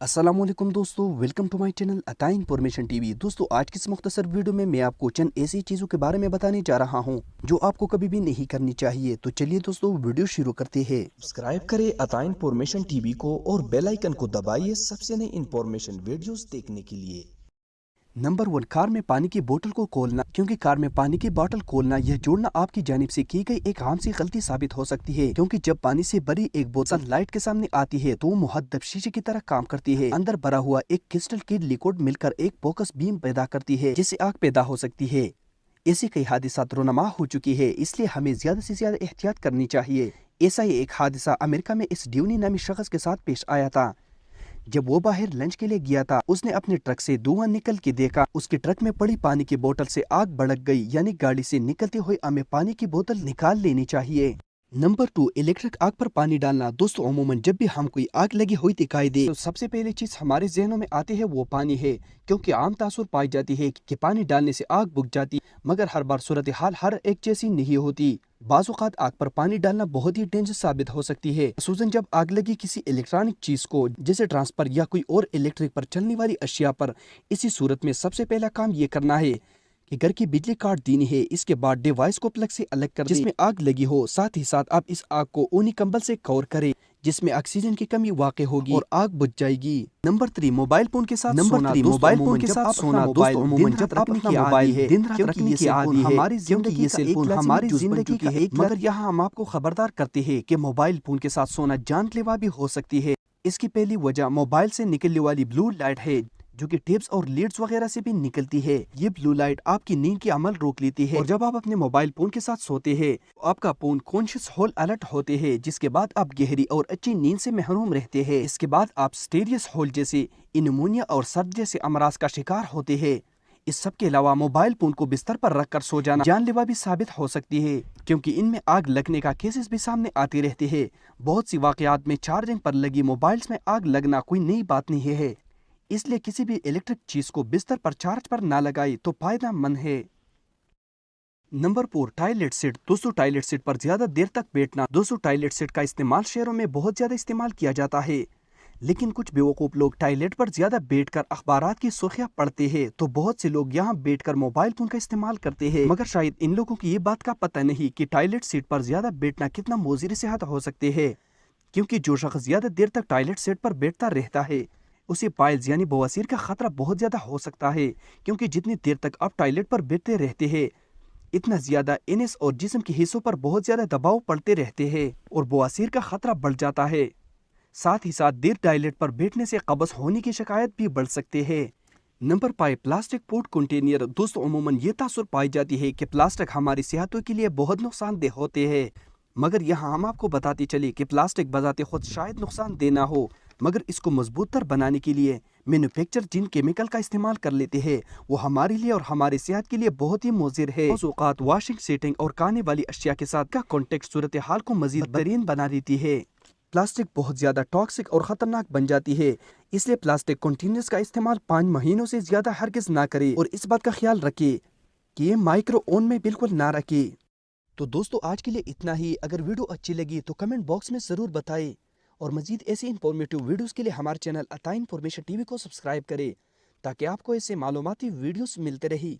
السلام علیکم دوستو، ویلکم ٹو مائی چینل عطا انفارمیشن ٹی وی۔ دوستو آج کی اس مختصر ویڈیو میں آپ کو چند ایسی چیزوں کے بارے میں بتانے جا رہا ہوں جو آپ کو کبھی بھی نہیں کرنی چاہیے۔ تو چلیے دوستو ویڈیو شروع کرتے ہیں۔ سبسکرائب کریں عطا انفارمیشن ٹی وی کو اور بیل آئیکن کو دبائیے سب سے نئی انفارمیشن ویڈیوز دیکھنے کے لیے۔ نمبر 1، کار میں پانی کی بوتل کو کھولنا۔ کیونکہ کار میں پانی کی بوتل کھولنا یا جوڑنا آپ کی جانب سے کی گئی ایک عام سی غلطی ثابت ہو سکتی ہے، کیونکہ جب پانی سے بھری ایک بوتل لائٹ کے سامنے آتی ہے تو وہ مہذب شیشے کی طرح کام کرتی ہے۔ اندر بھرا ہوا ایک کرسٹل کی لیکوڈ مل کر ایک فوکس بیم پیدا کرتی ہے جس سے آگ پیدا ہو سکتی ہے۔ ایسے کئی حادثات رونما ہو چکی ہے، اس لیے ہمیں زیادہ سے زیادہ احتیاط کرنی چاہیے۔ ایسا ہی ایک حادثہ امریکہ میں اس ڈیونی نامی شخص کے ساتھ پیش آیا تھا۔ جب وہ باہر لنچ کے لیے گیا تھا، اس نے اپنے ٹرک سے دھواں نکل کے دیکھا۔ اس کے ٹرک میں پڑی پانی کی بوتل سے آگ بھڑک گئی، یعنی گاڑی سے نکلتے ہوئے ہمیں پانی کی بوتل نکال لینی چاہیے۔ نمبر 2، الیکٹرک آگ پر پانی ڈالنا۔ دوستو عموماً جب بھی ہم کوئی آگ لگی ہوئی دکھائی دے تو سب سے پہلی چیز ہمارے ذہنوں میں آتی ہے وہ پانی ہے، کیونکہ عام تاثر پائی جاتی ہے کہ پانی ڈالنے سے آگ بجھ جاتی، مگر ہر بار صورتحال ہر ایک جیسی نہیں ہوتی۔ بعض اوقات آگ پر پانی ڈالنا بہت ہی ڈینجر ثابت ہو سکتی ہے، خصوصاً جب آگ لگی کسی الیکٹرانک چیز کو جیسے ٹرانسفر یا کوئی اور الیکٹرک پر چلنے والی اشیاء پر۔ اسی صورت میں سب سے پہلا کام یہ کرنا ہے کہ گھر کی بجلی کاٹ دینی ہے۔ اس کے بعد ڈیوائس کو پلگ سے الگ کر دیں جس میں آگ لگی ہو، ساتھ ہی ساتھ آپ اس آگ کو اونی کمبل سے کور کریں جس میں آکسیجن کی کمی واقع ہوگی اور آگ بجھ جائے گی۔ نمبر 3، موبائل فون کے ساتھ سونا۔ موبائل فون کے ساتھ سونا دوستو عموماً جب آپ اپنا موبائل دن رات رکھنے کی عادی ہے، ہماری زندگی کا ایک ہماری زندگی کا ایک، مگر یہاں ہم آپ کو خبردار کرتے ہیں کہ موبائل فون کے ساتھ سونا جان لیوا بھی ہو سکتی ہے۔ اس کی پہلی وجہ موبائل سے نکلنے والی بلو لائٹ ہے، جو کہ ٹیپس اور لیڈز وغیرہ سے بھی نکلتی ہے۔ یہ بلو لائٹ آپ کی نیند کی عمل روک لیتی ہے، اور جب آپ اپنے موبائل فون کے ساتھ سوتے ہیں آپ کا فون کانشیس ہول الرٹ ہوتے ہیں، جس کے بعد آپ گہری اور اچھی نیند سے محروم رہتے ہیں۔ اس کے بعد آپ سٹیریس ہول جیسے انیمونیا اور سرد جیسے امراض کا شکار ہوتے ہیں۔ اس سب کے علاوہ موبائل فون کو بستر پر رکھ کر سو جانا جان لیوا بھی ثابت ہو سکتی ہے، کیونکہ ان میں آگ لگنے کا کیسز بھی سامنے آتے رہتے ہیں۔ بہت سی واقعات میں چارجنگ پر لگی موبائلز میں آگ لگنا کوئی نئی بات نہیں ہے، اس لیے کسی بھی الیکٹرک چیز کو بستر پر چارج پر نہ لگائے تو فائدہ مند ہے۔ Number 4، toilet seat. دوستو ٹوائلٹ سیٹ پر زیادہ دیر تک بیٹھنا۔ دوستو ٹوائلٹ سیٹ کا استعمال شہروں میں بہت زیادہ استعمال کیا جاتا ہے، لیکن کچھ بیوقوف لوگ ٹوائلٹ پر زیادہ بیٹھ کر اخبارات کی سرخیاں پڑھتے ہیں، تو بہت سے لوگ یہاں بیٹھ کر موبائل فون کا استعمال کرتے ہیں، مگر شاید ان لوگوں کی یہ بات کا پتہ نہیں کہ ٹوائلٹ سیٹ پر زیادہ بیٹھنا کتنا مضر صحت ہو سکتے ہیں، کیونکہ جو شخص زیادہ دیر تک ٹوائلٹ سیٹ پر بیٹھتا رہتا ہے اسے پائلز یعنی بواسیر کا خطرہ بہت زیادہ ہو سکتا ہے، کیونکہ جتنی دیر تک آپ ٹوائلٹ پر بیٹھتے رہتے ہیں اتنا زیادہ انس اور جسم کے حصوں پر بہت زیادہ دباؤ پڑتے رہتے ہیں اور بواسیر کا خطرہ بڑھ جاتا ہے۔ ساتھ ہی ساتھ دیر ٹوائلٹ پر بیٹھنے سے قبض ہونے کی شکایت بھی بڑھ سکتے ہیں۔ Number 5، plastic food container. دوستو عموماً یہ تاثر پائی جاتی ہے کہ پلاسٹک ہماری صحتوں کے لیے بہت نقصان دہ ہوتے ہیں، مگر یہاں ہم آپ کو بتاتے چلے کہ پلاسٹک بذات خود شاید نقصان دہ نہ ہو، مگر اس کو مضبوط تر بنانے کے لیے مینوفیکچر جن کیمیکل کا استعمال کر لیتے ہیں وہ ہمارے لیے اور ہماری صحت کے لیے بہت ہی مضر ہے۔ بعض اوقات واشنگ، سیٹنگ اور کھانے والی اشیاء کے ساتھ کا کانٹیکٹ صورتحال کو مزید بدترین بنا دیتی ہے۔ پلاسٹک بہت زیادہ ٹاکسک اور خطرناک بن جاتی ہے، اس لیے پلاسٹک کنٹینرز کا استعمال 5 مہینوں سے زیادہ ہرگز نہ کرے، اور اس بات کا خیال رکھے کہ یہ مائکرو اوون میں بالکل نہ رکھے۔ تو دوستو آج کے لیے اتنا ہی۔ اگر ویڈیو اچھی لگی تو کمنٹ باکس میں ضرور بتائیں، اور مزید ایسی انفارمیٹیو ویڈیوز کے لیے ہمارے چینل عطا انفارمیشن ٹی وی کو سبسکرائب کریں تاکہ آپ کو ایسے معلوماتی ویڈیوز ملتے رہی۔